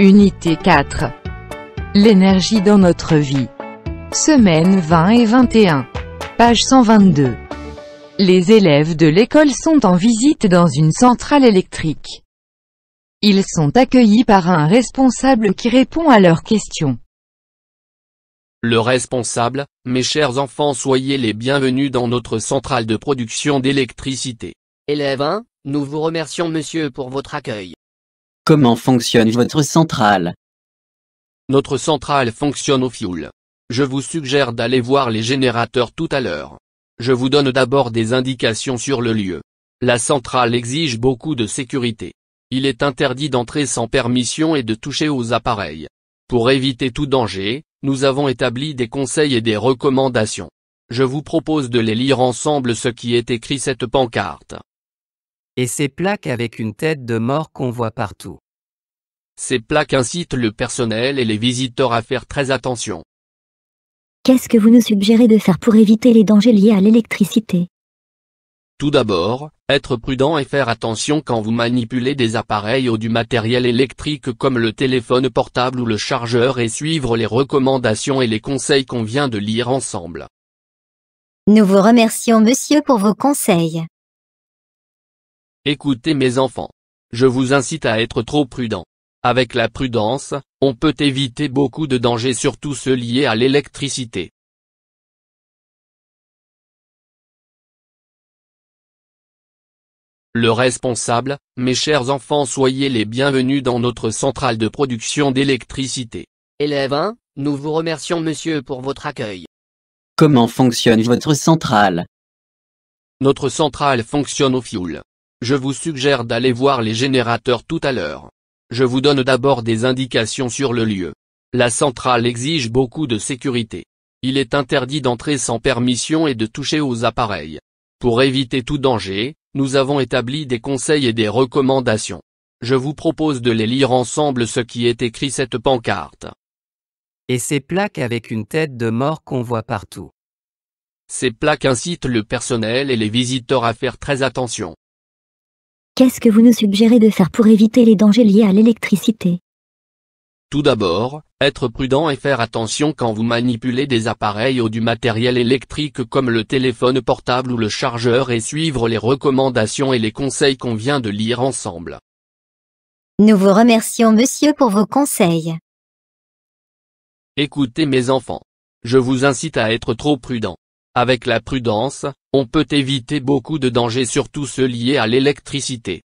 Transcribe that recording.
Unité 4. L'énergie dans notre vie. Semaines 20 et 21. Page 122. Les élèves de l'école sont en visite dans une centrale électrique. Ils sont accueillis par un responsable qui répond à leurs questions. Le responsable: mes chers enfants, soyez les bienvenus dans notre centrale de production d'électricité. Élève 1, nous vous remercions monsieur pour votre accueil. Comment fonctionne votre centrale? Notre centrale fonctionne au fioul. Je vous suggère d'aller voir les générateurs tout à l'heure. Je vous donne d'abord des indications sur le lieu. La centrale exige beaucoup de sécurité. Il est interdit d'entrer sans permission et de toucher aux appareils. Pour éviter tout danger, nous avons établi des conseils et des recommandations. Je vous propose de les lire ensemble ce qui est écrit cette pancarte. Et ces plaques avec une tête de mort qu'on voit partout. Ces plaques incitent le personnel et les visiteurs à faire très attention. Qu'est-ce que vous nous suggérez de faire pour éviter les dangers liés à l'électricité? Tout d'abord, être prudent et faire attention quand vous manipulez des appareils ou du matériel électrique comme le téléphone portable ou le chargeur et suivre les recommandations et les conseils qu'on vient de lire ensemble. Nous vous remercions monsieur pour vos conseils. Écoutez mes enfants. Je vous incite à être trop prudent. Avec la prudence, on peut éviter beaucoup de dangers, surtout ceux liés à l'électricité. Le responsable: mes chers enfants, soyez les bienvenus dans notre centrale de production d'électricité. Élève 1, nous vous remercions monsieur pour votre accueil. Comment fonctionne votre centrale? Notre centrale fonctionne au fioul. Je vous suggère d'aller voir les générateurs tout à l'heure. Je vous donne d'abord des indications sur le lieu. La centrale exige beaucoup de sécurité. Il est interdit d'entrer sans permission et de toucher aux appareils. Pour éviter tout danger, nous avons établi des conseils et des recommandations. Je vous propose de les lire ensemble ce qui est écrit cette pancarte. Et ces plaques avec une tête de mort qu'on voit partout. Ces plaques incitent le personnel et les visiteurs à faire très attention. Qu'est-ce que vous nous suggérez de faire pour éviter les dangers liés à l'électricité? Tout d'abord, être prudent et faire attention quand vous manipulez des appareils ou du matériel électrique comme le téléphone portable ou le chargeur et suivre les recommandations et les conseils qu'on vient de lire ensemble. Nous vous remercions monsieur pour vos conseils. Écoutez mes enfants. Je vous incite à être trop prudent. Avec la prudence, on peut éviter beaucoup de dangers, surtout ceux liés à l'électricité.